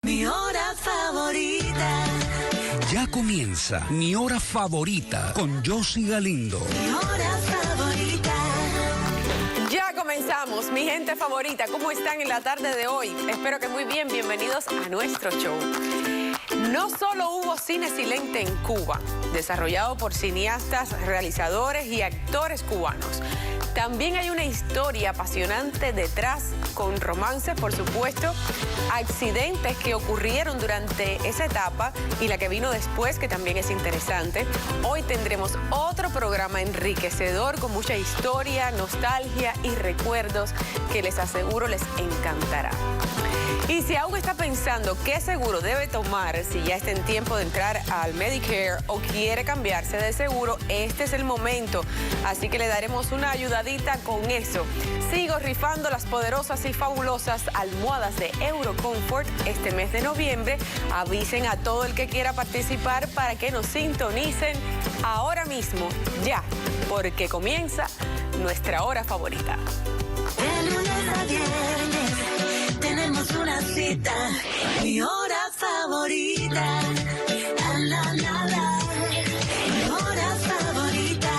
Mi hora favorita. Ya comienza Mi Hora Favorita con Josie Galindo. Mi hora favorita. Ya comenzamos, mi gente favorita. ¿Cómo están en la tarde de hoy? Espero que muy bien. Bienvenidos a nuestro show. No solo hubo cine silente en Cuba, desarrollado por cineastas, realizadores y actores cubanos. También hay una historia apasionante detrás, con romances, por supuesto, accidentes que ocurrieron durante esa etapa y la que vino después, que también es interesante. Hoy tendremos otro programa enriquecedor con mucha historia, nostalgia y recuerdos que les aseguro les encantará. Y si aún está pensando qué seguro debe tomar si ya está en tiempo de entrar al Medicare o quiere cambiarse de seguro, este es el momento. Así que le daremos una ayudadita con eso. Sigo rifando las poderosas y fabulosas almohadas de Eurocomfort este mes de noviembre. Avisen a todo el que quiera participar para que nos sintonicen ahora mismo, ya, porque comienza nuestra hora favorita. De lunes a viernes tenemos una cita. Mi hora favorita. Mi hora favorita.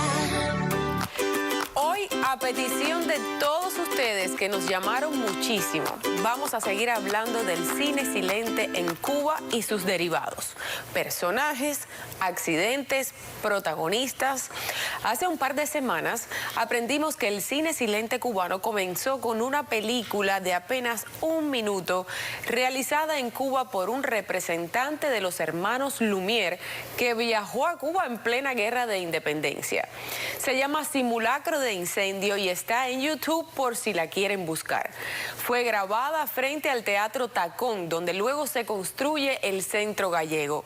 Hoy, a petición de todos ustedes que nos llamaron muchísimo, vamos a seguir hablando del cine silente en Cuba y sus derivados. Personajes, accidentes, protagonistas. Hace un par de semanas aprendimos que el cine silente cubano comenzó con una película de apenas 1 minuto realizada en Cuba por un representante de los hermanos Lumière que viajó a Cuba en plena guerra de independencia. Se llama Simulacro de Incendio y está en YouTube por si la quieren buscar. Fue grabada frente al Teatro Tacón, donde luego se construye el Centro Gallego.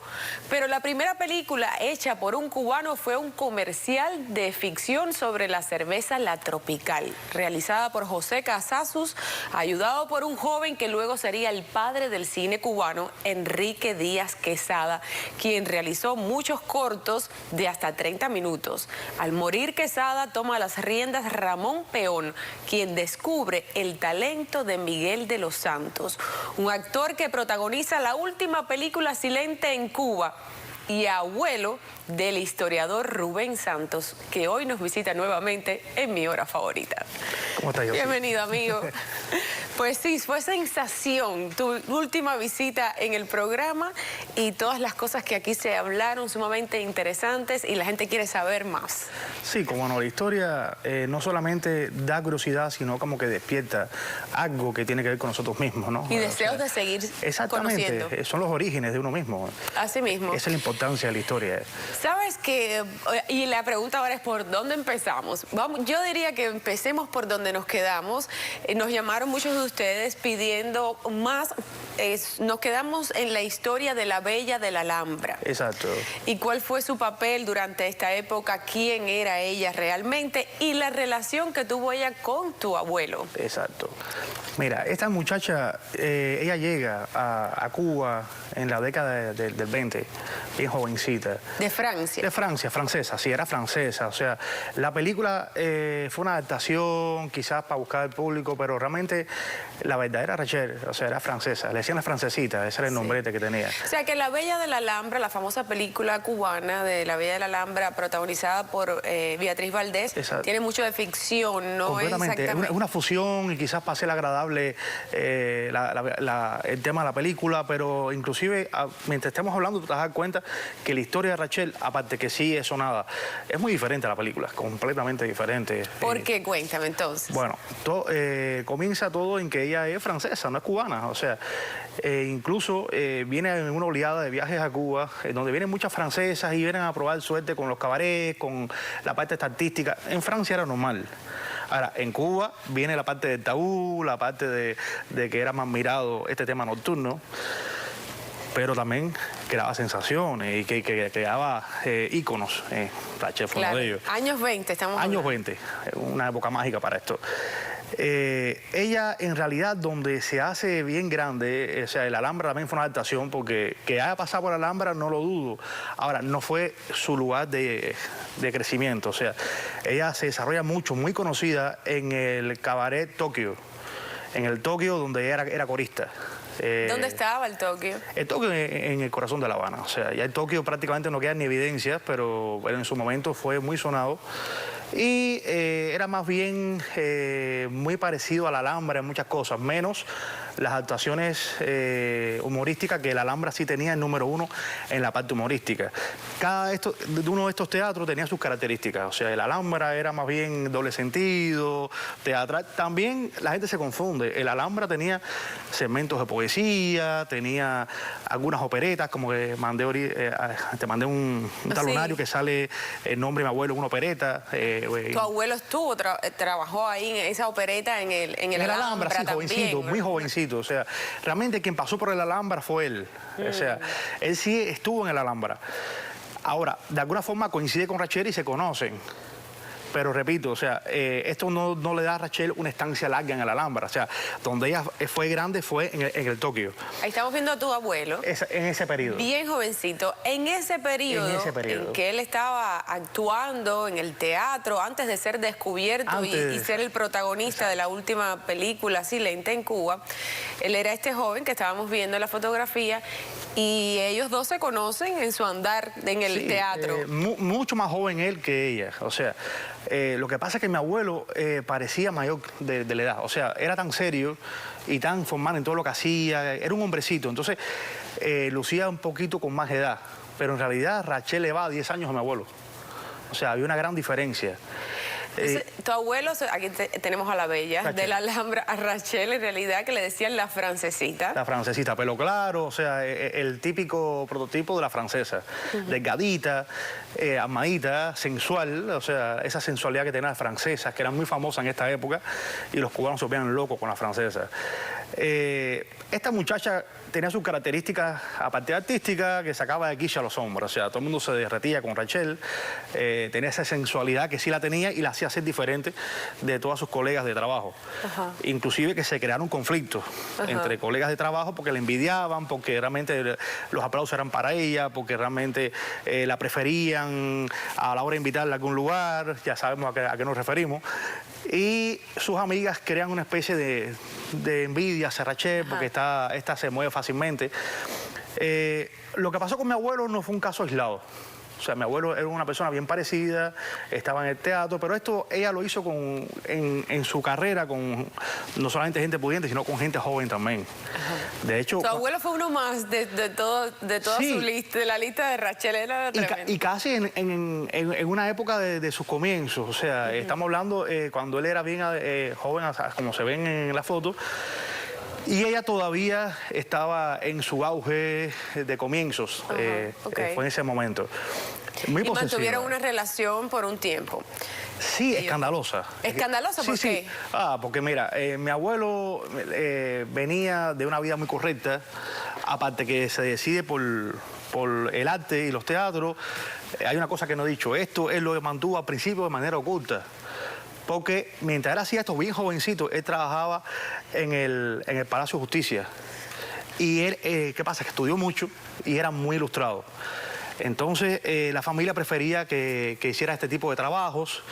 Pero la primera película hecha por un cubano fue un comercial de ficción sobre la cerveza La Tropical, realizada por José Casasus, ayudado por un joven que luego sería el padre del cine cubano, Enrique Díaz Quesada, quien realizó muchos cortos de hasta 30 minutos. Al morir Quesada, toma las riendas Ramón Peón, quien descubre el talento de Miguel de los Santos, un actor que protagoniza la última película silente en Cuba y abuelo del historiador Rubén Santos, que hoy nos visita nuevamente en Mi Hora Favorita. ¿Cómo estás, Josie? Bienvenido, amigo. Pues sí, fue sensación tu última visita en el programa y todas las cosas que aquí se hablaron sumamente interesantes y la gente quiere saber más. Sí, como no, la historia no solamente da curiosidad, sino como que despierta algo que tiene que ver con nosotros mismos, ¿no? Y deseos de seguir conociendo. Son los orígenes de uno mismo. Así mismo. Esa es la importancia de la historia. ¿Sabes qué? Y la pregunta ahora es ¿por dónde empezamos? Yo diría que empecemos por donde nos quedamos. Nos llamaron muchos de ustedes pidiendo más. Nos quedamos en la historia de la Bella de la Alhambra. Exacto. ¿Y cuál fue su papel durante esta época? ¿Quién era ella realmente? Y la relación que tuvo ella con tu abuelo. Exacto. Mira, esta muchacha, ella llega a Cuba en la década del 20, bien jovencita. ¿De Francia? De Francia, francesa, sí, era francesa. O sea, la película fue una adaptación quizás para buscar al público, pero realmente la verdadera Rachel, o sea, era francesa. Le decían la francesita, ese era el nombrete que tenía. O sea, que La Bella de la Alhambra, la famosa película cubana de La Bella de la Alhambra, protagonizada por Beatriz Valdés, exacto, tiene mucho de ficción, ¿no? Completamente. Exactamente. Es una fusión y quizás para hacer agradable el tema de la película, pero inclusive mientras estemos hablando te vas a dar cuenta que la historia de Rachel, aparte que sí es sonada, es muy diferente a la película, completamente diferente. ¿Por qué? Cuéntame entonces. Bueno, comienza todo en que ella es francesa, no es cubana, o sea, incluso viene en una oleada de viajes a Cuba, donde vienen muchas francesas y vienen a probar suerte con los cabarets, con la parte artística. En Francia era normal. Ahora, en Cuba viene la parte del tabú, la parte de que era más mirado este tema nocturno, pero también creaba sensaciones y que creaba íconos. Rachel fue uno de ellos. Años 20 estamos hablando. Años 20, una época mágica para esto. Ella en realidad donde se hace bien grande, o sea, el Alhambra también fue una adaptación, porque que haya pasado por Alhambra no lo dudo. Ahora, no fue su lugar de crecimiento, o sea, ella se desarrolla mucho, muy conocida en el cabaret Tokio, en el Tokio donde ella era corista. ¿Dónde estaba el Tokio? El Tokio en el corazón de La Habana. O sea, ya el Tokio prácticamente no queda ni evidencias, pero en su momento fue muy sonado. Y era más bien muy parecido a la Alhambra en muchas cosas, menos las actuaciones humorísticas, que la Alhambra sí tenía el número uno en la parte humorística. Cada uno de estos teatros tenía sus características. O sea, el Alhambra era más bien doble sentido, teatral. También la gente se confunde. El Alhambra tenía segmentos de poesía, tenía algunas operetas, como que te mandé un talonario que sale el nombre de mi abuelo en una opereta. Tu abuelo trabajó ahí en esa opereta en el Alhambra, sí, también, jovencito, muy jovencito. O sea, realmente quien pasó por el Alhambra fue él. O sea, él sí estuvo en el Alhambra. Ahora, de alguna forma coincide con Rachel y se conocen. Pero repito, o sea, esto no le da a Rachel una estancia larga en el Alhambra. O sea, donde ella fue grande fue en el Tokio. Ahí estamos viendo a tu abuelo. En ese periodo. Bien jovencito. En ese periodo en que él estaba actuando en el teatro, antes de ser descubierto y ser el protagonista de la última película Silente en Cuba, él era este joven que estábamos viendo en la fotografía y ellos dos se conocen en su andar en el teatro. Mucho más joven él que ella. O sea, lo que pasa es que mi abuelo parecía mayor de la edad. O sea, era tan serio y tan formal en todo lo que hacía. Era un hombrecito. Entonces, lucía un poquito con más edad. Pero en realidad, Rachel le va a 10 años a mi abuelo. O sea, había una gran diferencia. Entonces, tu abuelo, aquí tenemos a la bella Rachel. de la Alhambra, a Rachel, en realidad, que le decían la francesita. La francesita, pelo claro, o sea, el típico prototipo de la francesa. Delgadita, armadita, sensual, o sea, esa sensualidad que tenían las francesas, que eran muy famosas en esta época, y los cubanos se volvían locos con las francesas. Esta muchacha tenía sus características, aparte artística, que sacaba de quilla a los hombres. O sea, todo el mundo se derretía con Rachel. Tenía esa sensualidad que sí la tenía y la hacía ser diferente de todas sus colegas de trabajo. Inclusive que se crearon conflictos entre colegas de trabajo porque la envidiaban, porque realmente los aplausos eran para ella, porque realmente la preferían a la hora de invitarla a algún lugar. Ya sabemos a qué nos referimos. Y sus amigas crean una especie de envidia hacia Rachel porque esta se mueve fácilmente. Lo que pasó con mi abuelo no fue un caso aislado. O sea, mi abuelo era una persona bien parecida, estaba en el teatro, pero esto ella lo hizo en su carrera con no solamente gente pudiente, sino con gente joven también. De hecho... Tu abuelo fue uno más de toda su lista, de la lista de Rachel, era tremendo. Y casi en una época de sus comienzos. O sea, estamos hablando cuando él era bien joven, como se ven en la foto. Y ella todavía estaba en su auge de comienzos, fue en ese momento. Muy posesiva. Mantuvieron una relación por un tiempo. Sí, escandalosa. ¿Escandalosa? ¿Por qué? Porque mira, mi abuelo venía de una vida muy correcta, aparte que se decide por el arte y los teatros. Hay una cosa que no he dicho, esto él lo mantuvo al principio de manera oculta. Porque mientras él hacía esto bien jovencito, él trabajaba en el Palacio de Justicia. Y él, ¿qué pasa? Que estudió mucho y era muy ilustrado. Entonces, la familia prefería que hiciera este tipo de trabajos.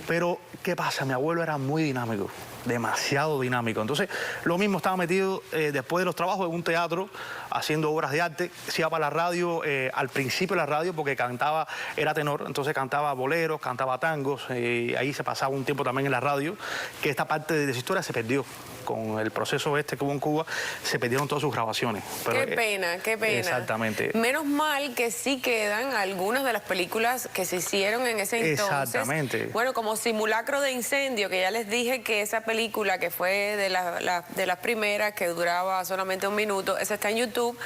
Pero, ¿qué pasa? Mi abuelo era muy dinámico, demasiado dinámico. Entonces, lo mismo, estaba metido después de los trabajos en un teatro, haciendo obras de arte. Se iba para la radio, al principio de la radio, porque cantaba, era tenor, entonces cantaba boleros, cantaba tangos, y ahí se pasaba un tiempo también en la radio, que esta parte de su historia se perdió. Con el proceso que hubo en Cuba, se perdieron todas sus grabaciones. Pero, qué pena, qué pena. Exactamente. Menos mal que sí quedan algunas de las películas que se hicieron en ese entonces. Exactamente. Bueno, como Simulacro de Incendio, que ya les dije que esa película, que fue de las primeras, que duraba solamente 1 minuto, esa está en YouTube.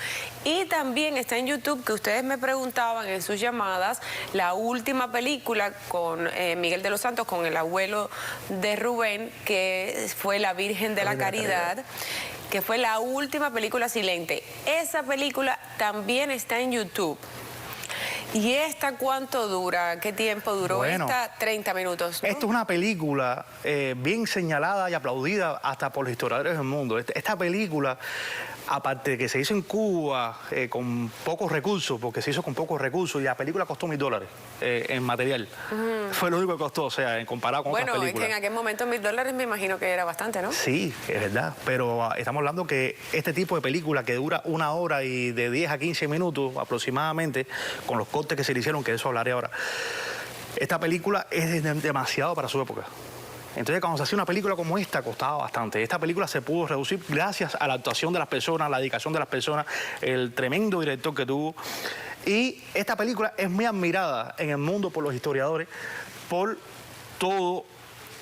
Y también está en YouTube, que ustedes me preguntaban en sus llamadas, la última película con Miguel de los Santos, con el abuelo de Rubén, que fue La Virgen de la Caridad, que fue la última película silente. Esa película también está en YouTube. ¿Y esta cuánto dura? ¿Qué tiempo duró? Bueno, esta 30 minutos, ¿no? Esto es una película bien señalada y aplaudida hasta por los historiadores del mundo. Esta película aparte de que se hizo en Cuba con pocos recursos, porque se hizo con pocos recursos y la película costó $1000 en material. Fue lo único que costó, o sea, comparado con otras Bueno, es películas. que en aquel momento $1000 me imagino que era bastante, ¿no? Sí, es verdad, pero estamos hablando que este tipo de película que dura 1 hora y de 10 a 15 minutos aproximadamente, con los cortes que se le hicieron, que de eso hablaré ahora, esta película es demasiado para su época. Entonces, cuando se hacía una película como esta, costaba bastante. Esta película se pudo reducir gracias a la actuación de las personas, la dedicación de las personas, el tremendo director que tuvo. Y esta película es muy admirada en el mundo por los historiadores, por todo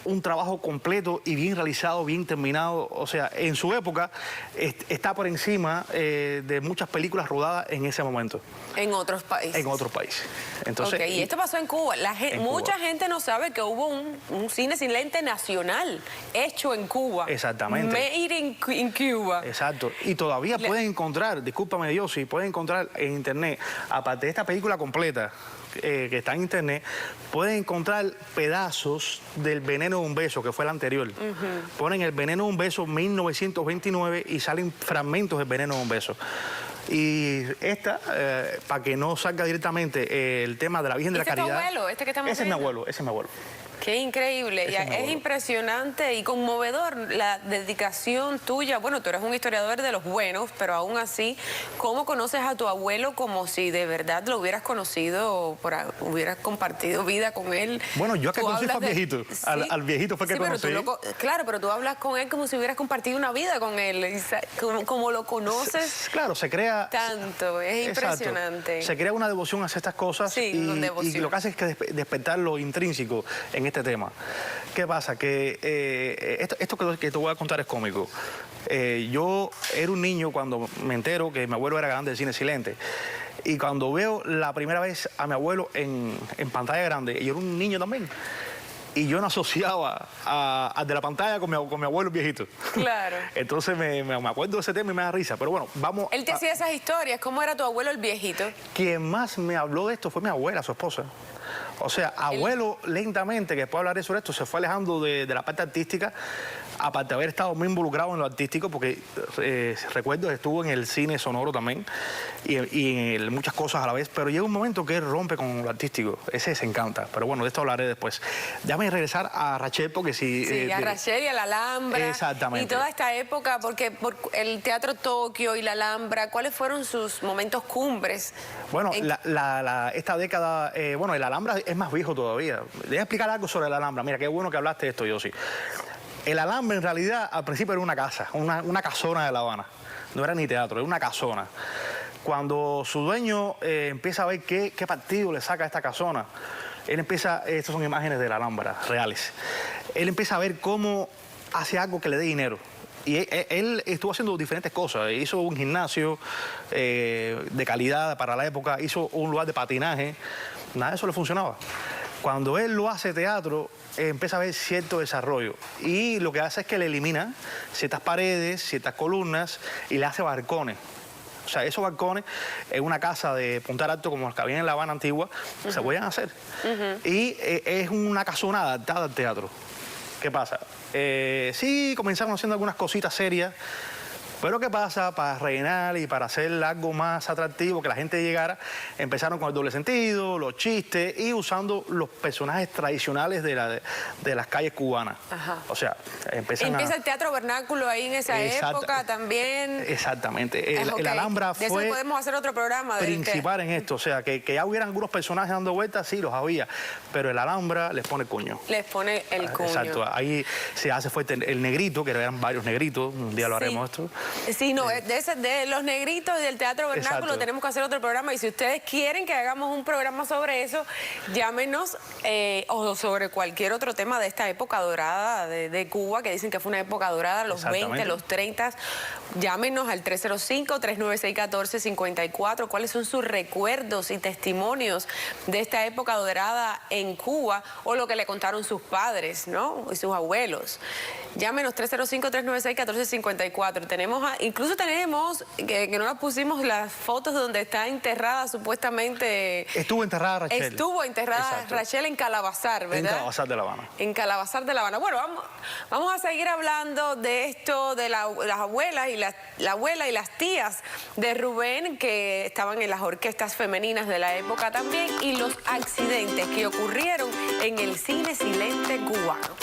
un trabajo completo y bien realizado, bien terminado. O sea, en su época está por encima de muchas películas rodadas en ese momento. En otros países. En otros países. Entonces, Ok, y esto pasó en Cuba. Mucha Cuba. gente no sabe que hubo un cine sin lente nacional hecho en Cuba. Exactamente. Made in Cuba. Exacto. Y todavía pueden encontrar, discúlpame Dios, si pueden encontrar en internet, aparte de esta película completa, que está en internet, pueden encontrar pedazos del Veneno de un beso, que fue el anterior. Ponen el Veneno de un beso 1929 y salen fragmentos del Veneno de un beso. Y esta, para que no salga directamente el tema de la Virgen de la ¿Este es tu Caridad. abuelo? ¿Este que estamos Ese es mi viendo? abuelo, ese es mi abuelo. Qué increíble. Ese es mi Es abuelo. impresionante y conmovedor la dedicación tuya. Bueno, tú eres un historiador de los buenos, pero aún así, ¿cómo conoces a tu abuelo como si de verdad lo hubieras conocido, hubieras compartido vida con él? Bueno, yo que Tú conocí fue hablas al viejito. Sí. Al viejito fue que Sí, pero conocí. claro, pero tú hablas con él como si hubieras compartido una vida con él. Como lo conoces Claro, se crea... tanto. Es Exacto. impresionante. Se crea una devoción hacia estas cosas Sí, una devoción. y lo que hace es que despertar lo intrínseco en este tema. ¿Qué pasa? Que esto que te voy a contar es cómico. Yo era un niño cuando me entero que mi abuelo era grande del cine silente. Y cuando veo la primera vez a mi abuelo en pantalla grande, yo era un niño también. Y yo no asociaba al de la pantalla con mi abuelo viejito. Claro. Entonces me acuerdo de ese tema y me da risa. Pero bueno, vamos. Él te hacía esas historias. ¿Cómo era tu abuelo el viejito? Quien más me habló de esto fue mi abuela, su esposa. O sea, abuelo lentamente, que después hablaré sobre esto, se fue alejando de la parte artística, aparte de haber estado muy involucrado en lo artístico, porque recuerdo que estuvo en el cine sonoro también y en muchas cosas a la vez, pero llega un momento que él rompe con lo artístico, ese se encanta, pero bueno, de esto hablaré después. Déjame regresar a Rachel, porque si... Sí, a Rachel y a la Alhambra. Exactamente. Y toda esta época, porque por el Teatro Tokio y la Alhambra, ¿cuáles fueron sus momentos cumbres? Bueno, esta década, bueno, el Alhambra es más viejo todavía. Déjame explicar algo sobre el Alhambra. Mira, qué bueno que hablaste de esto, Yossi. El Alhambra en realidad al principio era una casa, una casona de La Habana. No era ni teatro, era una casona. Cuando su dueño empieza a ver qué partido le saca a esta casona, él empieza, estas son imágenes de la Alhambra, reales. Él empieza a ver cómo hace algo que le dé dinero. Y él estuvo haciendo diferentes cosas. Hizo un gimnasio de calidad para la época, hizo un lugar de patinaje. Nada de eso le funcionaba. Cuando él lo hace teatro, empieza a ver cierto desarrollo. Y lo que hace es que le elimina ciertas paredes, ciertas columnas y le hace balcones. O sea, esos balcones en una casa de Punta Alto, como los que había en La Habana antigua, se podían hacer. Y es una casona adaptada al teatro. ¿Qué pasa? Sí, comenzaron haciendo algunas cositas serias, pero ¿qué pasa? Para rellenar y para hacer algo más atractivo, que la gente llegara, empezaron con el doble sentido, los chistes y usando los personajes tradicionales de las calles cubanas. Ajá. O sea, empieza el teatro vernáculo ahí en esa época también. Exactamente. Ok. El Alhambra De eso fue podemos hacer otro programa. principal en esto. O sea, que ya hubieran algunos personajes dando vueltas, sí, los había, pero el Alhambra les pone el cuño. Les pone el cuño. Exacto, ahí se hace fuerte el negrito, que eran varios negritos, un día lo haremos esto. Sí, no, de los negritos y del teatro vernáculo Exacto. tenemos que hacer otro programa y si ustedes quieren que hagamos un programa sobre eso, llámenos o sobre cualquier otro tema de esta época dorada de Cuba, que dicen que fue una época dorada, los 20, los 30, llámenos al 305-396-1454, cuáles son sus recuerdos y testimonios de esta época dorada en Cuba o lo que le contaron sus padres, ¿no? Y sus abuelos. Llámenos 305-396-1454. Tenemos incluso tenemos, que no las pusimos, las fotos donde está enterrada supuestamente. Estuvo enterrada Rachel. Estuvo enterrada Exacto. Rachel en Calabazar, ¿verdad? En Calabazar de La Habana. En Calabazar de La Habana. Bueno, vamos a seguir hablando de esto, de las abuelas y la abuela y las tías de Rubén, que estaban en las orquestas femeninas de la época también, y los accidentes que ocurrieron en el cine silente cubano.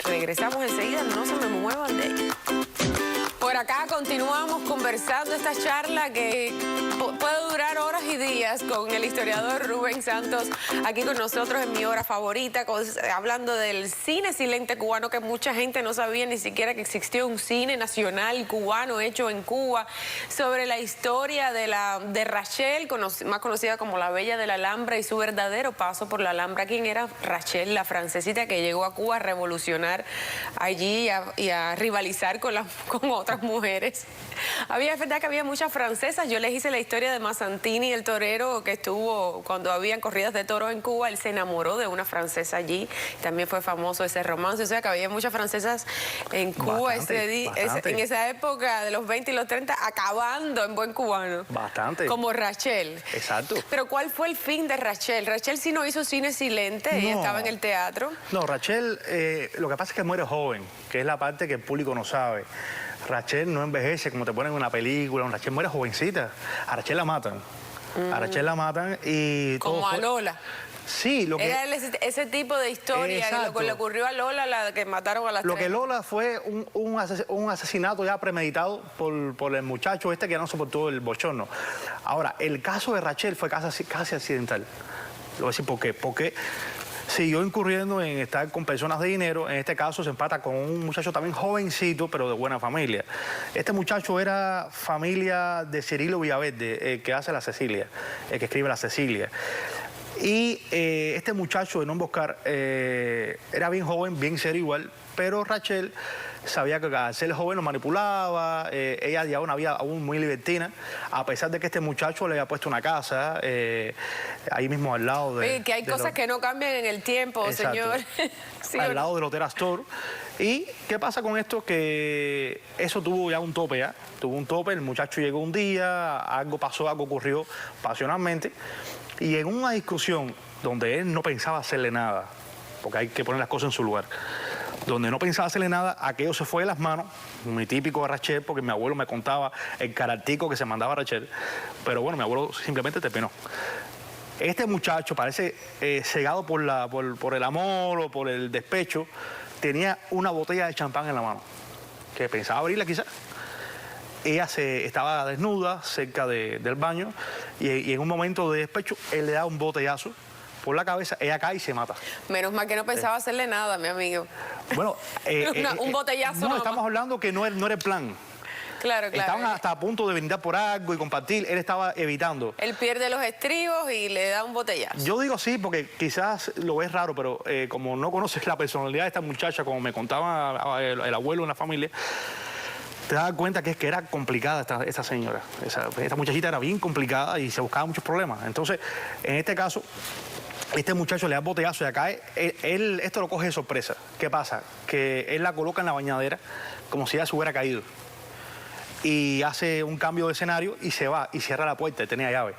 Regresamos enseguida, no se me muevan de ahí. Por acá continuamos conversando esta charla que puede durar horas y días con el historiador Rubén Santos aquí con nosotros en mi hora favorita, hablando del cine silente cubano, que mucha gente no sabía ni siquiera que existió un cine nacional cubano hecho en Cuba, sobre la historia de Rachel, más conocida como la Bella de la Alhambra, y su verdadero paso por la Alhambra. ¿Quién era Rachel, la francesita que llegó a Cuba a revolucionar allí y a rivalizar con otras mujeres? Es verdad que había muchas francesas. Yo les hice la historia de Mazzantini, el torero que estuvo cuando habían corridas de toros en Cuba. Él se enamoró de una francesa allí. También fue famoso ese romance. O sea que había muchas francesas en Cuba en esa época de los 20 y los 30, acabando en buen cubano. Bastante. Como Rachel. Exacto. Pero ¿cuál fue el fin de Rachel? Rachel sí no hizo cine silente, ella estaba en el teatro. No, Rachel, lo que pasa es que muere joven, que es la parte que el público no sabe. Rachel no envejece como te ponen en una película. Rachel muere jovencita. A Rachel la matan. A Rachel la matan y todo. Como a Lola. Sí, lo que... Era ese tipo de historia, lo que le ocurrió a Lola, la que mataron a las Lo tres. que Lola fue un asesinato ya premeditado por el muchacho este que no soportó el bochorno. Ahora, el caso de Rachel fue casi accidental. Lo voy a decir por qué. Porque siguió incurriendo en estar con personas de dinero. En este caso se empata con un muchacho también jovencito, pero de buena familia. Este muchacho era familia de Cirilo Villaverde, el que hace La Cecilia, el que escribe La Cecilia. Y este muchacho de nombre Oscar era bien joven, bien serio igual, pero Rachel sabía que al ser joven lo manipulaba. Ella llevaba una vida aún muy libertina, a pesar de que este muchacho le había puesto una casa ahí mismo al lado de... Oye, que hay cosas que no cambian en el tiempo, Exacto. señor. Sí, al lado del Hotel Astor. ¿Y qué pasa con esto? Que eso tuvo ya un tope, ¿ya? Tuvo un tope, el muchacho llegó un día, algo pasó, algo ocurrió pasionalmente, y en una discusión donde él no pensaba hacerle nada, porque hay que poner las cosas en su lugar, donde no pensaba hacerle nada, aquello se fue de las manos, muy típico de Rachel, porque mi abuelo me contaba el caratico que se mandaba a Rachel, pero bueno, mi abuelo simplemente terminó. Este muchacho parece cegado por el amor o por el despecho, tenía una botella de champán en la mano, que pensaba abrirla quizás. Ella estaba desnuda cerca del baño y en un momento de despecho él le da un botellazo por la cabeza, ella cae y se mata. Menos mal que no pensaba hacerle nada, mi amigo. Bueno, un botellazo. No, estamos hablando que no era el plan. Claro. Estaban hasta a punto de brindar por algo y compartir, él estaba evitando. Él pierde los estribos y le da un botellazo. Yo digo sí porque quizás lo ves raro, pero como no conoces la personalidad de esta muchacha, como me contaba el abuelo en la familia, te das cuenta que era complicada esta señora. Esta muchachita era bien complicada y se buscaba muchos problemas. Entonces, en este caso, este muchacho le da botellazo y acá esto lo coge de sorpresa. ¿Qué pasa? Que él la coloca en la bañadera como si ella se hubiera caído. Y hace un cambio de escenario y se va y cierra la puerta y tenía llave.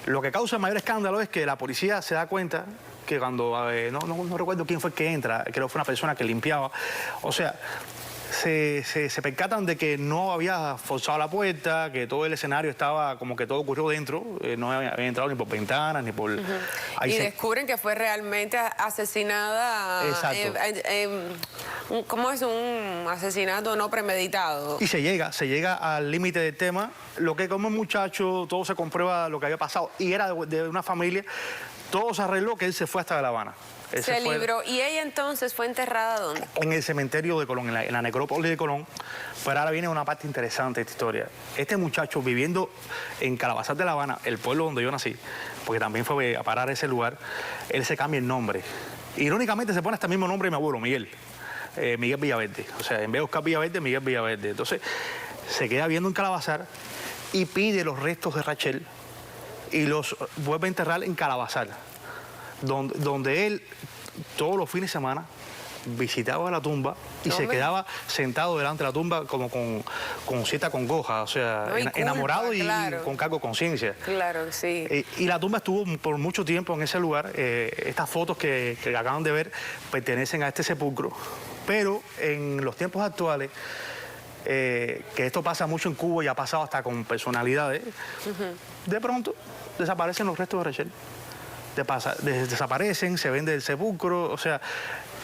Lo que causa el mayor escándalo es que la policía se da cuenta que cuando, no recuerdo quién fue el que entra, creo que fue una persona que limpiaba, o sea, se percatan de que no había forzado la puerta, que todo el escenario estaba como que todo ocurrió dentro, no había entrado ni por ventanas ni por... Y descubren que fue realmente asesinada. Exacto. ¿Cómo es un asesinato no premeditado? Y se llega al límite del tema, lo que como el muchacho, todo se comprueba lo que había pasado, y era de una familia, todo se arregló que él se fue hasta La Habana. Se libró. ¿Y ella entonces fue enterrada dónde? En el cementerio de Colón, en la necrópolis de Colón. Pero ahora viene una parte interesante de esta historia. Este muchacho viviendo en Calabazar de La Habana, el pueblo donde yo nací, porque también fue a parar a ese lugar, él se cambia el nombre. Irónicamente se pone hasta el mismo nombre de mi abuelo, Miguel. Miguel Villaverde. O sea, en vez de Oscar Villaverde, Miguel Villaverde. Entonces, se queda viendo en Calabazar y pide los restos de Rachel y los vuelve a enterrar en Calabazar, donde él todos los fines de semana visitaba la tumba y se Hombre. quedaba sentado delante de la tumba como con cierta congoja, o sea, No, y culpa, enamorado y claro. con cargo de conciencia. Claro que sí. Y la tumba estuvo por mucho tiempo en ese lugar. Estas fotos que acaban de ver pertenecen a este sepulcro. Pero en los tiempos actuales, que esto pasa mucho en Cuba y ha pasado hasta con personalidades, de pronto desaparecen los restos de Rachel. Desaparecen, se vende el sepulcro, o sea,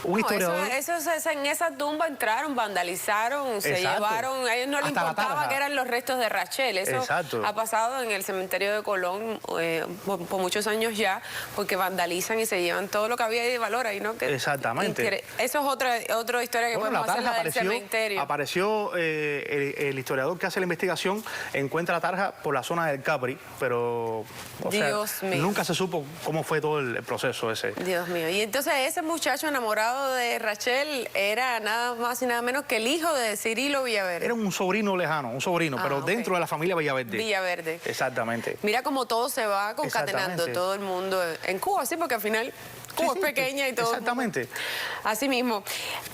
un No, historiador... en esa tumba entraron, vandalizaron, se Exacto. llevaron, a ellos no les Hasta la importaba tarja. que eran los restos de Rachel. Eso Exacto. ha pasado en el cementerio de Colón por muchos años ya, porque vandalizan y se llevan todo lo que había de valor ahí, ¿no? Exactamente. Eso es otra historia que Bueno, podemos la hacer, tarja la del cementerio. apareció el historiador que hace la investigación, encuentra la tarja por la zona del Capri, pero o sea, Dios mío. nunca se supo cómo fue todo el proceso ese. Dios mío. Y entonces ese muchacho enamorado de Rachel era nada más y nada menos que el hijo de Cirilo Villaverde. Era un sobrino lejano, pero ok. dentro de la familia Villaverde. Villaverde. Exactamente. Mira cómo todo se va concatenando, Exactamente. todo el mundo en Cuba, sí, porque al final Cuba Sí, es sí, pequeña y todo. Exactamente. Así mismo.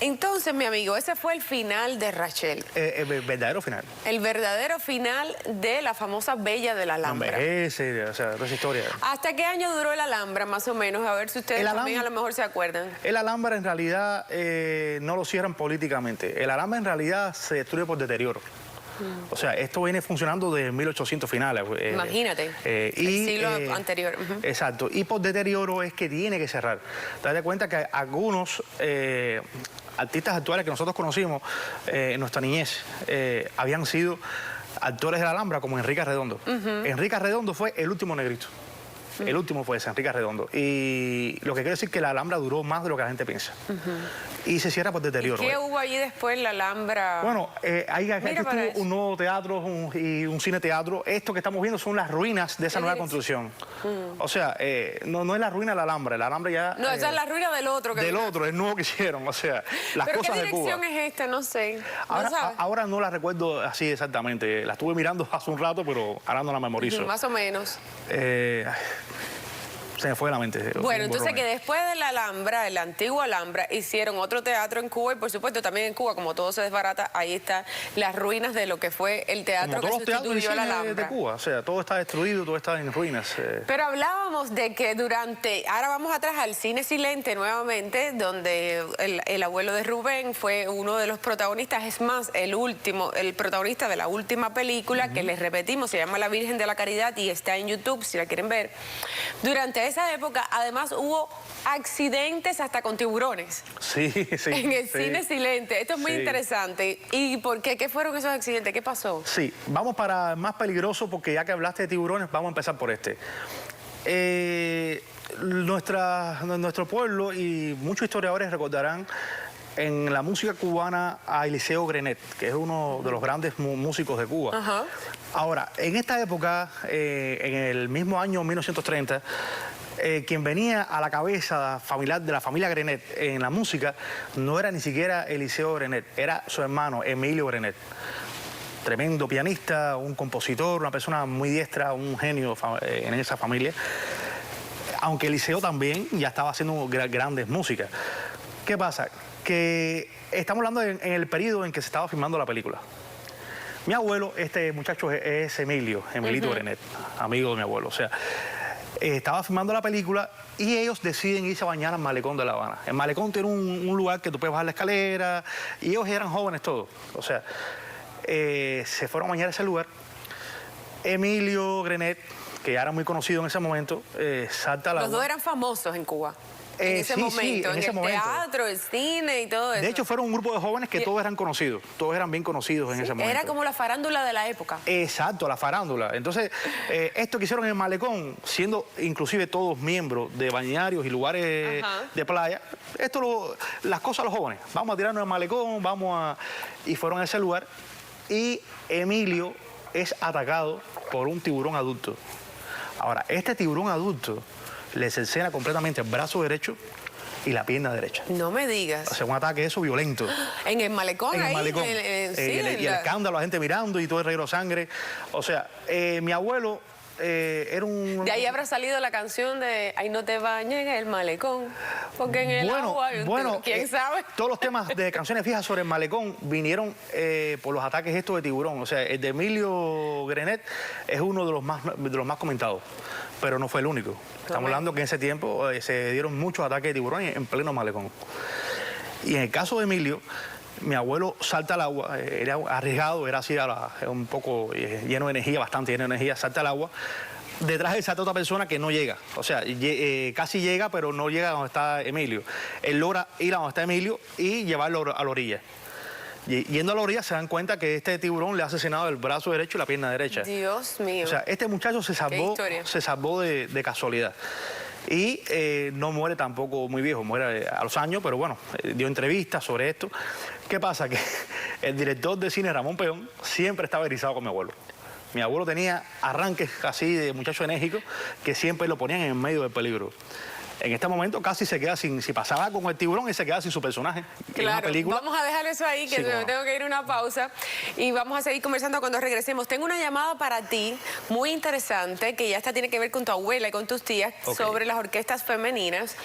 Entonces, mi amigo, ese fue el final de Rachel. El verdadero final. El verdadero final de la famosa Bella de la Alhambra. Ese, o sea, toda esa historia. ¿Hasta qué año duró la Alhambra, más o menos? A ver si ustedes El también a Alhambra- lo mejor se acuerdan. El Alhambra en realidad no lo cierran políticamente. El Alhambra en realidad se destruye por deterioro. O sea, esto viene funcionando desde 1800 finales. Imagínate, el siglo anterior. Ujú. Exacto. Y por deterioro es que tiene que cerrar. Te das cuenta que algunos artistas actuales que nosotros conocimos en nuestra niñez habían sido actores de la Alhambra, como Enrique Arredondo. Enrique Arredondo fue el último negrito. El último fue ese, Enrique Arredondo. Y lo que quiere decir que la Alhambra duró más de lo que la gente piensa. Y se cierra por deterioro. ¿Qué hubo allí después en la Alhambra? Bueno, aquí Mira estuvo para eso. un nuevo teatro y un cine teatro. Esto que estamos viendo son las ruinas de esa nueva construcción. O sea, no es la ruina de la Alhambra. La Alhambra ya... No, esa es la ruina del otro. del otro, el nuevo que hicieron. O sea, las ¿Pero cosas qué de Cuba. dirección es esta? No sé. ¿No Ahora, sabes? ahora no la recuerdo así exactamente. La estuve mirando hace un rato, pero ahora no la memorizo. Más o menos. Se me fue de la mente. Bueno, Un entonces borrón que ahí. después de la Alhambra, de la antigua Alhambra, hicieron otro teatro en Cuba y por supuesto también en Cuba, como todo se desbarata, ahí están las ruinas de lo que fue el teatro Como todos que los teatros y sustituyó a la cines de Alhambra. Cuba. O sea, todo está destruido, todo está en ruinas. Pero hablábamos de que ahora vamos atrás al cine silente nuevamente, donde el abuelo de Rubén fue uno de los protagonistas, es más, el protagonista de la última película, que les repetimos, se llama La Virgen de la Caridad y está en YouTube si la quieren ver. Durante esa época, además, hubo accidentes hasta con tiburones. Sí, sí. En el sí. cine silente. Esto es muy Sí. interesante. ¿Y por qué? ¿Qué fueron esos accidentes? ¿Qué pasó? Sí, vamos para más peligroso porque ya que hablaste de tiburones, vamos a empezar por este. Nuestro pueblo y muchos historiadores recordarán en la música cubana a Eliseo Grenet, que es uno de los grandes músicos de Cuba. Ajá. Ahora, en esta época, en el mismo año 1930, quien venía a la cabeza familiar de la familia Grenet en la música no era ni siquiera Eliseo Grenet, era su hermano Emilio Grenet. Tremendo pianista, un compositor, una persona muy diestra, un genio en esa familia. Aunque Eliseo también ya estaba haciendo grandes músicas. ¿Qué pasa? Que estamos hablando en el periodo en que se estaba filmando la película. Mi abuelo, este muchacho es Emilito Grenet, amigo de mi abuelo. O sea, estaba filmando la película y ellos deciden irse a bañar al malecón de La Habana. El malecón tiene un lugar que tú puedes bajar la escalera y ellos eran jóvenes todos. O sea, se fueron a bañar a ese lugar. Emilio Grenet, que ya era muy conocido en ese momento, salta a la Los dos eran famosos en Cuba. En ese sí, sí, momento, en ese el momento. teatro, el cine y todo eso. De hecho, fueron un grupo de jóvenes que todos eran conocidos, todos eran bien conocidos en ese momento. Era como la farándula de la época. Exacto, la farándula. Entonces, esto que hicieron en el malecón, siendo inclusive todos miembros de bañarios y lugares Ajá. de playa, las cosas a los jóvenes. Vamos a tirarnos al malecón, y fueron a ese lugar. Y Emilio es atacado por un tiburón adulto. Ahora, este tiburón adulto le cercena completamente el brazo derecho y la pierna derecha. No me digas. O sea, un ataque eso violento. En el malecón En el ahí. malecón. Sí, Y el escándalo, la gente mirando y todo el reguero de sangre. O sea, mi abuelo era un... De ahí habrá salido la canción de Ay, no te bañes en el malecón, porque en el agua hay un tiburón. ¿Quién sabe? Todos los temas de canciones fijas sobre el malecón vinieron por los ataques estos de tiburón. O sea, el de Emilio Grenet es uno de los más comentados, pero no fue el único. Estamos hablando que en ese tiempo se dieron muchos ataques de tiburón en pleno malecón. Y en el caso de Emilio, mi abuelo salta al agua, era arriesgado, era así, un poco lleno de energía, bastante lleno de energía, salta al agua. Detrás de él salta otra persona que no llega, o sea, casi llega, pero no llega a donde está Emilio. Él logra ir a donde está Emilio y llevarlo a la orilla. Yendo a la orilla se dan cuenta que este tiburón le ha asesinado el brazo derecho y la pierna derecha. Dios mío. O sea, este muchacho se salvó de casualidad. Y no muere tampoco muy viejo, muere a los años, pero bueno, dio entrevistas sobre esto. ¿Qué pasa? Que el director de cine, Ramón Peón, siempre estaba erizado con mi abuelo. Mi abuelo tenía arranques así de muchacho enérgico que siempre lo ponían en medio del peligro. En este momento casi se queda sin, si pasaba con el tiburón, y se queda sin su personaje. Claro, en una película. Vamos a dejar eso ahí, que Sí, me tengo que ir a una pausa y vamos a seguir conversando cuando regresemos. Tengo una llamada para ti muy interesante, que ya esta tiene que ver con tu abuela y con tus tías, sobre las orquestas femeninas.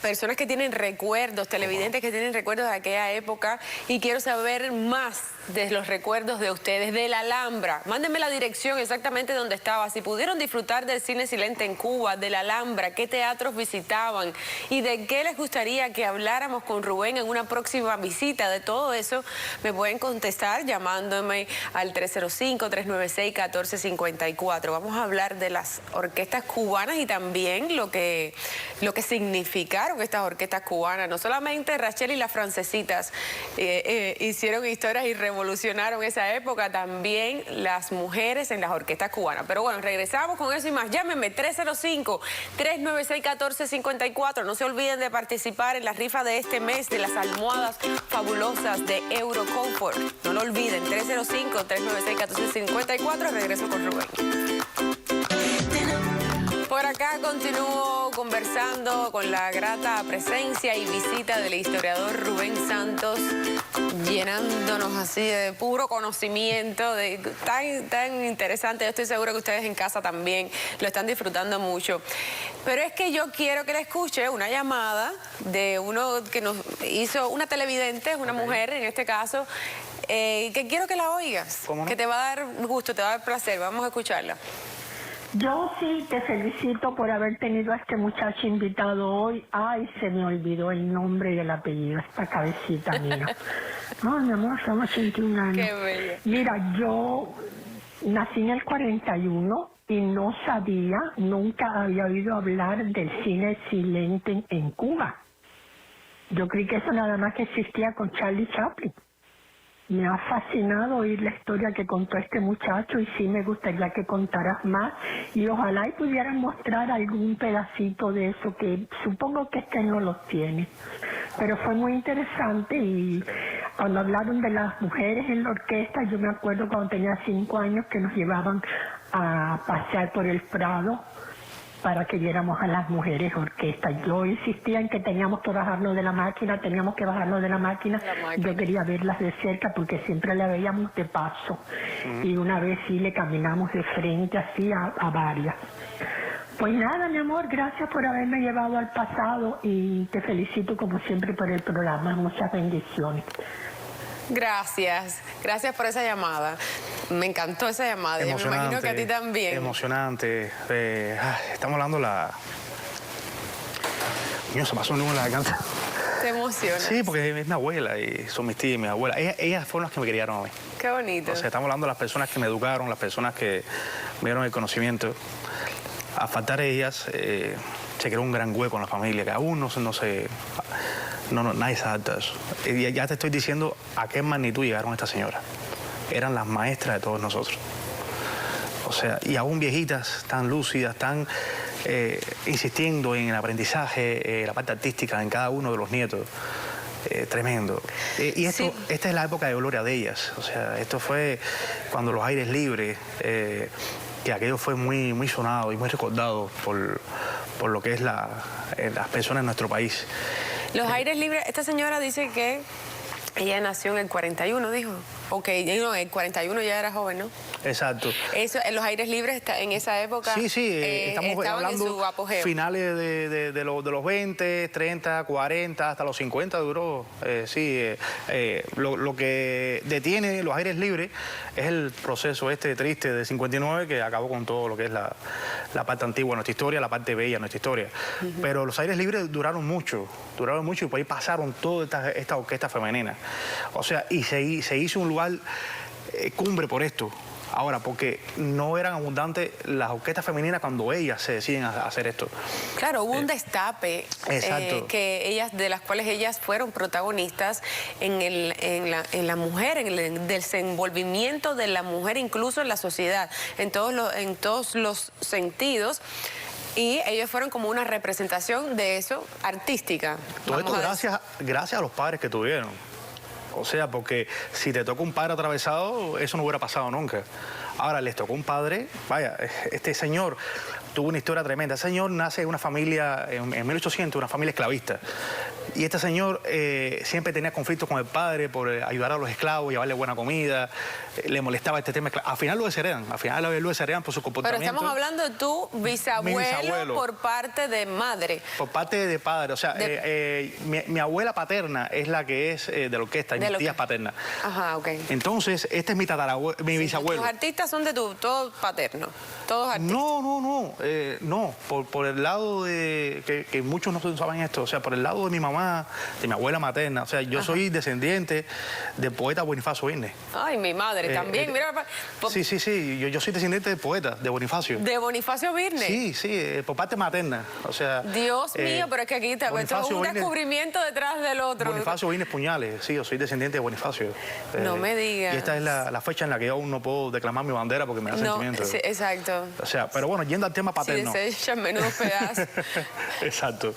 Personas que tienen recuerdos, televidentes que tienen recuerdos de aquella época, y quiero saber más de los recuerdos de ustedes, de la Alhambra. Mándenme la dirección exactamente donde estaba, si pudieron disfrutar del cine silente en Cuba, de la Alhambra, qué teatros visitaban y de qué les gustaría que habláramos con Rubén en una próxima visita. De todo eso me pueden contestar llamándome al 305-396-1454. Vamos a hablar de las orquestas cubanas y también lo que significaron estas orquestas cubanas. No solamente Rachel y las Francesitas hicieron historias y revolucionaron esa época, también las mujeres en las orquestas cubanas. Pero bueno, regresamos con eso y más. Llámenme 305-396-1454. No se olviden de participar en la rifa de este mes de las almohadas fabulosas de Eurocomfort. No lo olviden, 305-396-1454. Regreso con Rubén. Por acá continúo conversando con la grata presencia y visita del historiador Rubén Santos, llenándonos así de puro conocimiento, tan interesante. Yo estoy segura que ustedes en casa también lo están disfrutando mucho. Pero es que yo quiero que le escuche una llamada de uno que nos hizo, una televidente, una mujer en este caso, que quiero que la oigas, ¿Cómo no? Que te va a dar gusto, te va a dar placer. Vamos a escucharla. Yo sí te felicito por haber tenido a este muchacho invitado hoy. Ay, se me olvidó el nombre y el apellido, esta cabecita mía. No, mi amor, somos 81 años. Qué bello. Mira, yo nací en el 41 y no sabía, nunca había oído hablar del cine silente en Cuba. Yo creí que eso nada más que existía con Charlie Chaplin. Me ha fascinado oír la historia que contó este muchacho y sí me gustaría que contaras más y ojalá y pudieras mostrar algún pedacito de eso que supongo que este no los tiene. Pero fue muy interesante y cuando hablaron de las mujeres en la orquesta, yo me acuerdo cuando tenía 5 años que nos llevaban a pasear por el Prado para que viéramos a las mujeres orquestas. Yo insistía en que teníamos que bajarnos de la máquina, Yo quería verlas de cerca porque siempre la veíamos de paso. Y una vez sí le caminamos de frente así a varias. Pues nada, mi amor, gracias por haberme llevado al pasado y te felicito como siempre por el programa. Muchas bendiciones. Gracias por esa llamada. Me encantó esa llamada. Y me imagino que a ti también. Emocionante. Estamos hablando Niño, se pasó un nudo en la garganta. Te emociona. Sí, porque es mi abuela y son mis tías y mi abuela. Ellas fueron las que me criaron a mí. Qué bonito. O sea, estamos hablando de las personas que me educaron, las personas que me dieron el conocimiento. A faltar de ellas, se creó un gran hueco en la familia, que aún nadie se adapta a eso. Y ya te estoy diciendo a qué magnitud llegaron estas señoras. Eran las maestras de todos nosotros. O sea, y aún viejitas, tan lúcidas, tan insistiendo en el aprendizaje, la parte artística en cada uno de los nietos. Tremendo. Y esto, Sí. Esta es la época de gloria de ellas. O sea, esto fue cuando los aires libres, que aquello fue muy sonado y muy recordado por lo que es las personas en nuestro país. Los aires libres, esta señora dice que ella nació en el 41, dijo. Ok, no, el 41 ya era joven, ¿no? Exacto. Eso, en los aires libres en esa época Sí, estamos estaban hablando en su apogeo. finales de los 20, 30, 40, hasta los 50 duró. Lo que detiene los aires libres es el proceso triste de 59 que acabó con todo lo que es la parte antigua de nuestra historia, la parte bella de nuestra historia. Pero los aires libres duraron mucho y por ahí pasaron toda esta orquesta femenina. O sea, y se hizo un lugar cumbre por esto. Ahora, porque no eran abundantes las orquestas femeninas cuando ellas se deciden a hacer esto. Claro, hubo un destape de las cuales ellas fueron protagonistas en la mujer, en el desenvolvimiento de la mujer, incluso en la sociedad, en todos los sentidos. Y ellos fueron como una representación de eso artística. Todo esto gracias a los padres que tuvieron. O sea, porque si te toca un padre atravesado, eso no hubiera pasado nunca. Ahora les tocó un padre, vaya, este señor tuvo una historia tremenda. Ese señor nace en una familia, en 1800, una familia esclavista. Y este señor siempre tenía conflictos con el padre por ayudar a los esclavos, llevarle buena comida, le molestaba este tema. Al final lo desheredan, por su comportamiento. Pero estamos hablando de tu bisabuelo por parte de madre. Por parte de padre, o sea, mi abuela paterna es la que es de la orquesta, y mis tías paternas. Ajá, ok. Entonces, este es mi bisabuelo. Los artistas son de todos paternos, todos artistas. No, por el lado de, que muchos no saben esto, o sea, por el lado de mi mamá, de mi abuela materna, o sea, yo soy descendiente del poeta Bonifacio Birnes. Ay, mi madre también, mira. Sí, yo soy descendiente del poeta, de Bonifacio. ¿De Bonifacio Birnes? Sí, por parte materna, o sea... Dios mío, pero es que aquí esto es un descubrimiento detrás del otro. Bonifacio Birnes Puñales, sí, yo soy descendiente de Bonifacio. No me digas. Y esta es la fecha en la que yo aún no puedo declamar mi bandera porque me da sentimiento. Sí, exacto. O sea, pero bueno, yendo al tema paterno. Si desechan menudos pedazos. Exacto.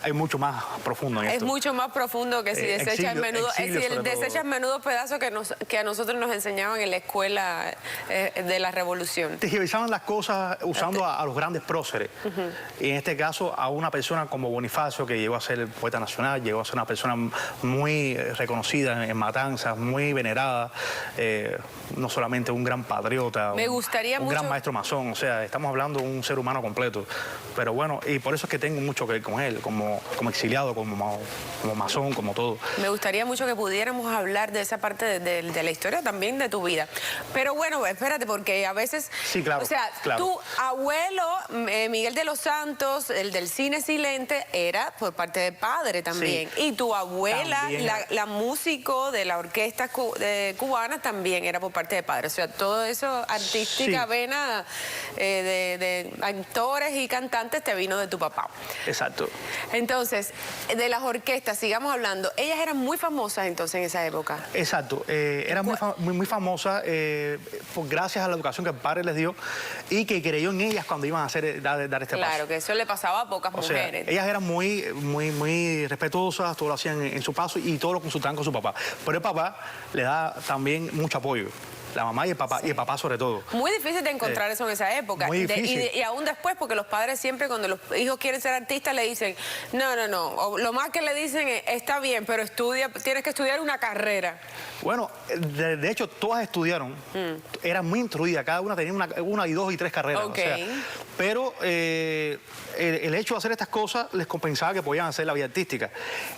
Hay mucho más profundo en esto. Es mucho más profundo que si desechan menudos pedazos que a nosotros nos enseñaban en la escuela de la Revolución. Tergiversaban las cosas usando a los grandes próceres. Y en este caso a una persona como Bonifacio, que llegó a ser el poeta nacional, llegó a ser una persona muy reconocida en Matanzas, muy venerada, no solamente un gran patriota, un gran maestro masón, o sea, estamos hablando de un ser humano completo. Pero bueno, y por eso es que tengo mucho que ver con él, como exiliado, como masón, como todo. Me gustaría mucho que pudiéramos hablar de esa parte de la historia también de tu vida. Pero bueno, espérate, porque a veces... Sí, claro. O sea, tu abuelo, Miguel de los Santos, el del cine silente, era por parte de padre también. Sí, y tu abuela, la músico de la orquesta cubana, también era por parte de padre. O sea, todo eso artística, vena de actores y cantantes te vino de tu papá. Exacto. Entonces, de las orquestas, sigamos hablando. Ellas eran muy famosas entonces en esa época. Exacto. Eran muy famosas gracias a la educación que el padre les dio y que creyó en ellas cuando iban a dar este paso. Claro, que eso le pasaba a pocas mujeres. Sea, ellas eran muy respetuosas, todo lo hacían en su paso y todo lo consultaban con su papá. Pero el papá le da también mucho apoyo. La mamá y el papá, y el papá sobre todo. Muy difícil de encontrar eso en esa época. Muy difícil. Y aún después, porque los padres siempre cuando los hijos quieren ser artistas le dicen, no. O lo más que le dicen es, está bien, pero tienes que estudiar una carrera. Bueno, de hecho, todas estudiaron. Eran muy instruidas, cada una tenía una y dos y tres carreras. Okay. O sea, pero el hecho de hacer estas cosas les compensaba que podían hacer la vida artística.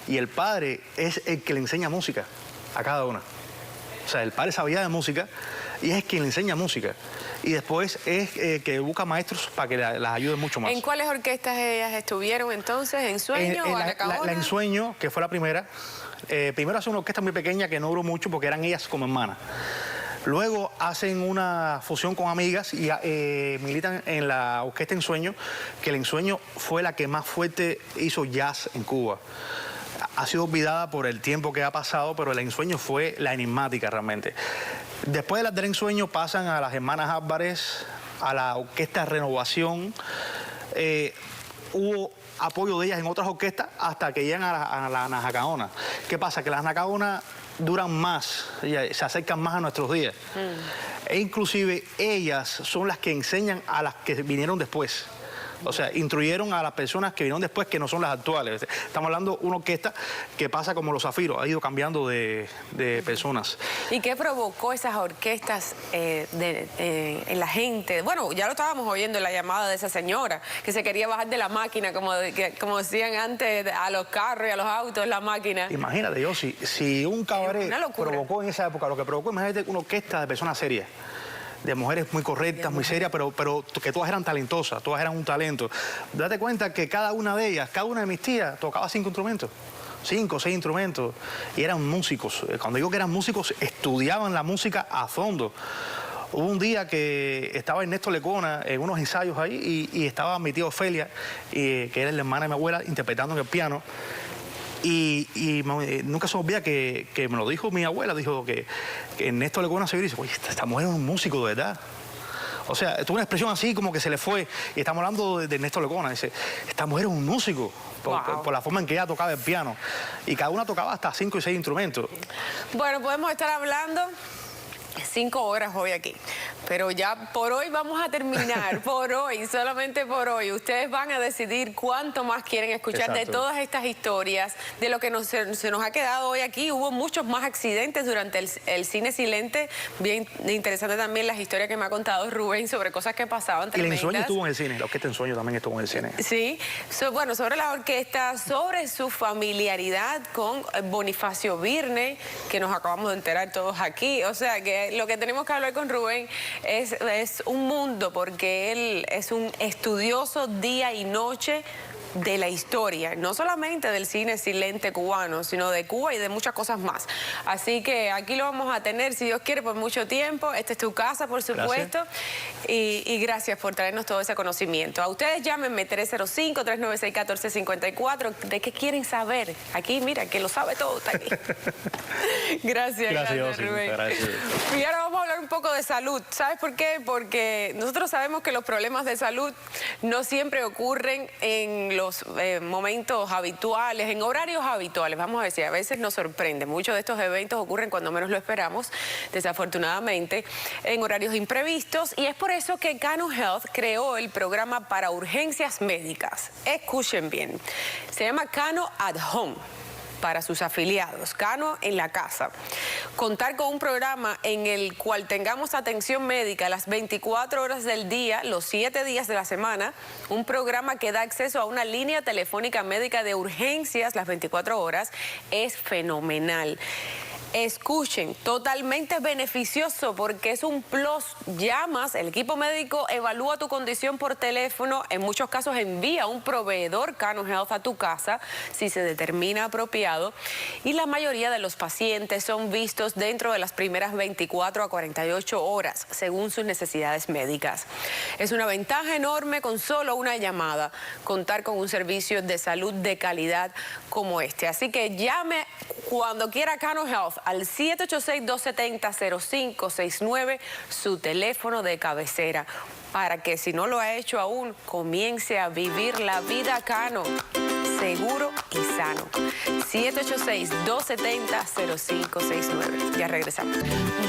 Y el padre es el que le enseña música a cada una. O sea, el padre sabía de música y es quien le enseña música. Y después es que busca maestros para que las ayuden mucho más. ¿En cuáles orquestas ellas estuvieron entonces? ¿En Sueño o Anacaona? La Ensueño, que fue la primera. Primero hace una orquesta muy pequeña que no duró mucho porque eran ellas como hermanas. Luego hacen una fusión con amigas y militan en la orquesta Ensueño, que el Ensueño fue la que más fuerte hizo jazz en Cuba. Ha sido olvidada por el tiempo que ha pasado, pero el Ensueño fue la enigmática realmente. Después de las del Ensueño pasan a las hermanas Álvarez, a la orquesta Renovación. Hubo apoyo de ellas en otras orquestas hasta que llegan a la Anacaona. ¿Qué pasa? Que las Anacaona duran más, se acercan más a nuestros días. E inclusive ellas son las que enseñan a las que vinieron después. O sea, instruyeron a las personas que vinieron después, que no son las actuales. Estamos hablando de una orquesta que pasa como los Zafiros, ha ido cambiando de personas. ¿Y qué provocó esas orquestas en la gente? Bueno, ya lo estábamos oyendo en la llamada de esa señora, que se quería bajar de la máquina, como decían antes, a los carros y a los autos, la máquina. Imagínate, yo, si un cabaret Una locura. provocó en esa época, lo que provocó, imagínate una orquesta de personas serias, de mujeres muy correctas, muy serias, pero que todas eran talentosas, todas eran un talento. Date cuenta que cada una de ellas, cada una de mis tías, tocaba 5 instrumentos. 5 o 6 instrumentos, y eran músicos. Cuando digo que eran músicos, estudiaban la música a fondo. Hubo un día que estaba Ernesto Lecona en unos ensayos ahí y estaba mi tía Ofelia, que era la hermana de mi abuela, interpretando en el piano. Y nunca se me olvida que me lo dijo mi abuela, dijo que Ernesto Lecona se vio y dice, oye, esta mujer es un músico de verdad. O sea, tuvo una expresión así como que se le fue. Y estamos hablando de Ernesto Lecona. Dice, esta mujer es un músico. Por la forma en que ella tocaba el piano. Y cada una tocaba hasta 5 y 6 instrumentos. Bueno, podemos estar hablando 5 horas hoy aquí. Pero ya por hoy vamos a terminar, por hoy, solamente por hoy. Ustedes van a decidir cuánto más quieren escuchar de todas estas historias, de lo que se nos ha quedado hoy aquí. Hubo muchos más accidentes durante el cine silente. Bien interesante también las historias que me ha contado Rubén sobre cosas que pasaban tremendas. Y el Ensueño estuvo en el cine, la orquesta Ensueño también estuvo en el cine. Sí, bueno, sobre la orquesta, sobre su familiaridad con Bonifacio Birne, que nos acabamos de enterar todos aquí. O sea, que lo que tenemos que hablar con Rubén es un mundo, porque él es un estudioso día y noche de la historia, no solamente del cine silente cubano, sino de Cuba y de muchas cosas más. Así que aquí lo vamos a tener, si Dios quiere, por mucho tiempo. Esta es tu casa, por supuesto. Y gracias por traernos todo ese conocimiento. A ustedes llámenme 305-396-1454. ¿De qué quieren saber? Aquí, mira, que lo sabe todo está aquí. Gracias, Rubén. Gracias. Y ahora vamos a hablar un poco de salud. ¿Sabes por qué? Porque nosotros sabemos que los problemas de salud no siempre ocurren en los momentos habituales, en horarios habituales, vamos a decir. A veces nos sorprende. Muchos de estos eventos ocurren cuando menos lo esperamos, desafortunadamente, en horarios imprevistos. Y es por eso que Cano Health creó el programa para urgencias médicas. Escuchen bien. Se llama Cano at Home, para sus afiliados, Cano en la casa. Contar con un programa en el cual tengamos atención médica las 24 horas del día, los 7 días de la semana, un programa que da acceso a una línea telefónica médica de urgencias las 24 horas, es fenomenal. Escuchen, totalmente beneficioso porque es un plus. Llamas, el equipo médico evalúa tu condición por teléfono, en muchos casos envía un proveedor Cano Health a tu casa si se determina apropiado, y la mayoría de los pacientes son vistos dentro de las primeras 24 a 48 horas según sus necesidades médicas. Es una ventaja enorme con solo una llamada contar con un servicio de salud de calidad como este. Así que llame cuando quiera Cano Health al 786-270-0569, su teléfono de cabecera, para que si no lo ha hecho aún, comience a vivir la vida Cano, seguro y sano. 786-270-0569. Ya regresamos.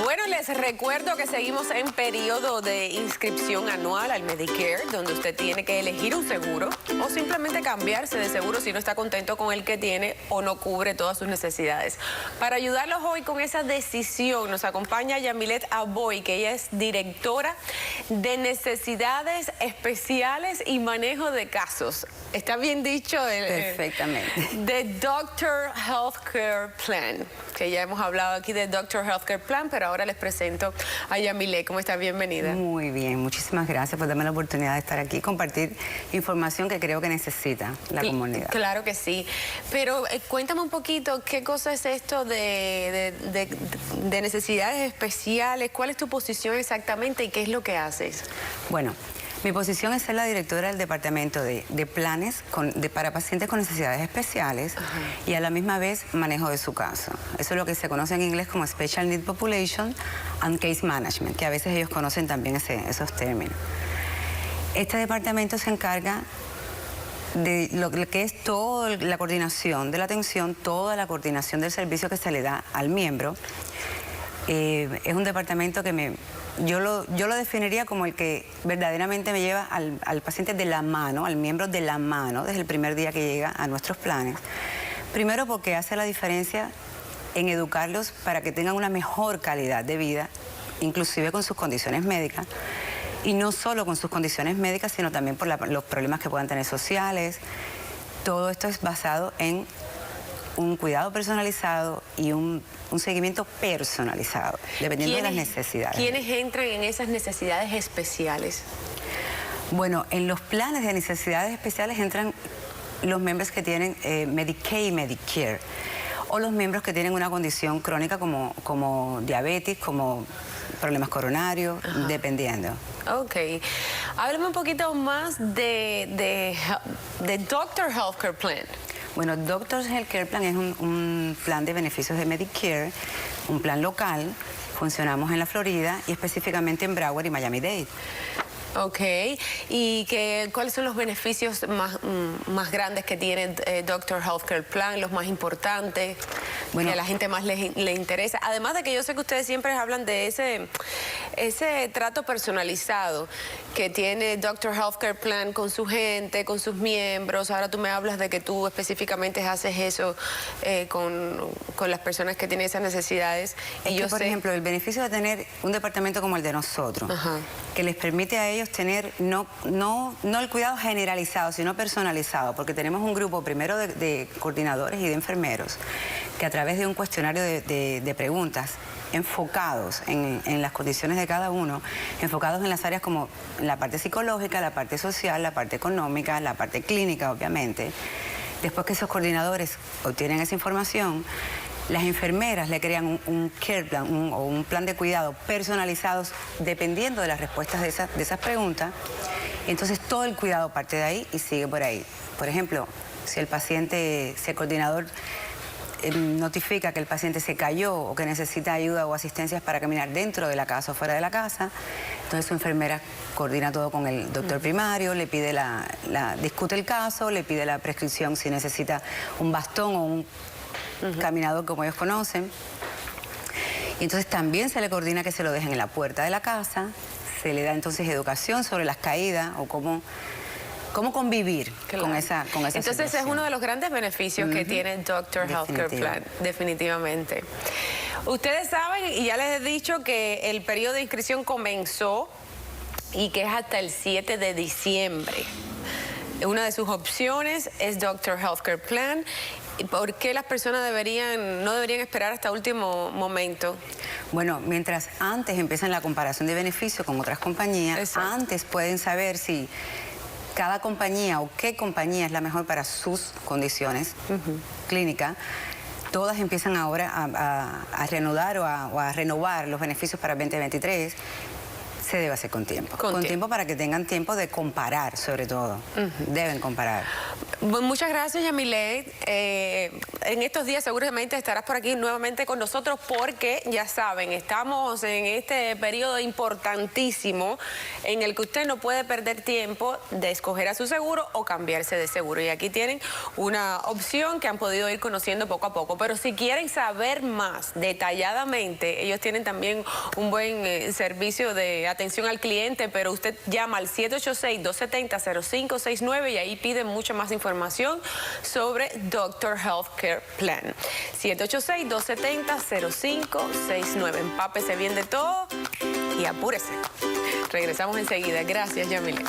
Bueno, les recuerdo que seguimos en periodo de inscripción anual al Medicare, donde usted tiene que elegir un seguro o simplemente cambiarse de seguro si no está contento con el que tiene o no cubre todas sus necesidades. Para ayudarlos hoy con esa decisión, nos acompaña Yamilet Aboy, que ella es directora de Necesidades Especiales y Manejo de Casos. ¿Está bien dicho? Perfectamente. De Doctor Healthcare Plan, que ya hemos hablado aquí de Doctor Healthcare Plan, pero ahora les presento a Yamilet. ¿Cómo está? Bienvenida. Muy bien, muchísimas gracias por darme la oportunidad de estar aquí y compartir información que creo que necesita la comunidad. Claro que sí, pero cuéntame un poquito, ¿qué cosa es esto de necesidades especiales? ¿Cuál es tu posición exactamente y qué es lo que haces? Bueno, mi posición es ser la directora del departamento de planes para pacientes con necesidades especiales y a la misma vez manejo de su caso. Eso es lo que se conoce en inglés como Special Need Population and Case Management, que a veces ellos conocen también esos términos. Este departamento se encarga de lo que es toda la coordinación de la atención, toda la coordinación del servicio que se le da al miembro. Es un departamento que me yo lo definiría como el que verdaderamente me lleva al paciente de la mano, al miembro de la mano, desde el primer día que llega a nuestros planes. Primero porque hace la diferencia en educarlos para que tengan una mejor calidad de vida, inclusive con sus condiciones médicas, y no solo con sus condiciones médicas, sino también por los problemas que puedan tener sociales. Todo esto es basado en un cuidado personalizado y un seguimiento personalizado, dependiendo de las necesidades. ¿Quiénes entran en esas necesidades especiales? Bueno, en los planes de necesidades especiales entran los miembros que tienen Medicaid y Medicare, o los miembros que tienen una condición crónica como diabetes, como problemas coronarios, dependiendo. Ok. Háblame un poquito más de Doctor Healthcare Plan. Bueno, Doctor's Healthcare Plan es un plan de beneficios de Medicare, un plan local. Funcionamos en la Florida y específicamente en Broward y Miami-Dade. Ok, ¿y cuáles son los beneficios más grandes que tiene Doctor Healthcare Plan, los más importantes, bueno, que a la gente más le interesa? Además de que yo sé que ustedes siempre hablan de ese trato personalizado que tiene Doctor Healthcare Plan con su gente, con sus miembros. Ahora tú me hablas de que tú específicamente haces eso con las personas que tienen esas necesidades. Y yo, por ejemplo, el beneficio de tener un departamento como el de nosotros, que les permite a ellos tener no el cuidado generalizado, sino personalizado, porque tenemos un grupo primero de coordinadores y de enfermeros que a través de un cuestionario de preguntas enfocados en las condiciones de cada uno, enfocados en las áreas como la parte psicológica, la parte social, la parte económica, la parte clínica, obviamente. Después que esos coordinadores obtienen esa información, las enfermeras le crean un care plan o un plan de cuidado personalizados dependiendo de las respuestas de esas preguntas. Entonces todo el cuidado parte de ahí y sigue por ahí. Por ejemplo, si el coordinador notifica que el paciente se cayó o que necesita ayuda o asistencias para caminar dentro de la casa o fuera de la casa, entonces su enfermera coordina todo con el doctor primario, le pide discute el caso, le pide la prescripción si necesita un bastón o un caminador como ellos conocen. Y entonces también se le coordina que se lo dejen en la puerta de la casa, se le da entonces educación sobre las caídas o cómo convivir con esa Entonces situación. es uno de los grandes beneficios que tiene Doctor Healthcare Plan, definitivamente. Ustedes saben, y ya les he dicho, que el periodo de inscripción comenzó y que es hasta el 7 de diciembre. Una de sus opciones es Doctor Healthcare Plan. ¿Por qué las personas no deberían esperar hasta último momento? Bueno, mientras antes empiezan la comparación de beneficios con otras compañías, Exacto. Antes pueden saber si cada compañía o qué compañía es la mejor para sus condiciones clínicas. Todas empiezan ahora a reanudar o a renovar los beneficios para el 2023. Se debe hacer con tiempo. Con tiempo para que tengan tiempo de comparar, sobre todo. Deben comparar. Muchas gracias, Yamilet. En estos días seguramente estarás por aquí nuevamente con nosotros porque, ya saben, estamos en este periodo importantísimo en el que usted no puede perder tiempo de escoger a su seguro o cambiarse de seguro. Y aquí tienen una opción que han podido ir conociendo poco a poco. Pero si quieren saber más detalladamente, ellos tienen también un buen servicio de atención al cliente, pero usted llama al 786-270-0569 y ahí pide mucha más información sobre Doctor Healthcare Plan. 786-270-0569. Empápese bien de todo y apúrese. Regresamos enseguida. Gracias, Yamile.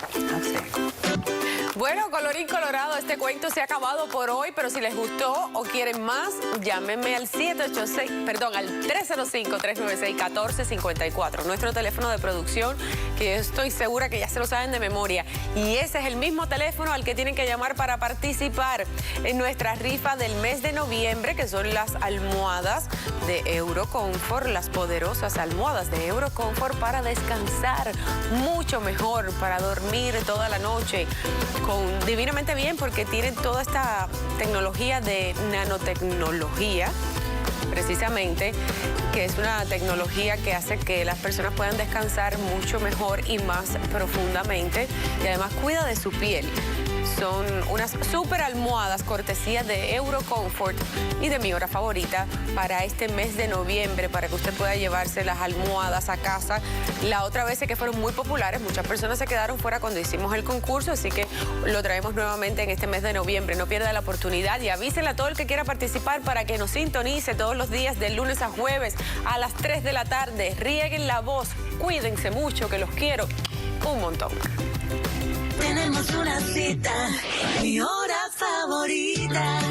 Bueno, colorín colorado, este cuento se ha acabado por hoy, pero si les gustó o quieren más, llámenme al 305-396-1454, nuestro teléfono de producción, que yo estoy segura que ya se lo saben de memoria. Y ese es el mismo teléfono al que tienen que llamar para participar en nuestra rifa del mes de noviembre, que son las almohadas de Eurocomfort, las poderosas almohadas de Eurocomfort para descansar mucho mejor, para dormir toda la noche divinamente bien, porque tienen toda esta tecnología de nanotecnología, precisamente, que es una tecnología que hace que las personas puedan descansar mucho mejor y más profundamente, y además cuida de su piel. Son unas super almohadas cortesía de Eurocomfort y de Mi Hora Favorita para este mes de noviembre, para que usted pueda llevarse las almohadas a casa. La otra vez que fueron muy populares, muchas personas se quedaron fuera cuando hicimos el concurso, así que lo traemos nuevamente en este mes de noviembre. No pierda la oportunidad y avísele a todo el que quiera participar para que nos sintonice todos los días de lunes a jueves a las 3 de la tarde. Rieguen la voz, cuídense mucho, que los quiero un montón. Tenemos una cita, mi hora favorita.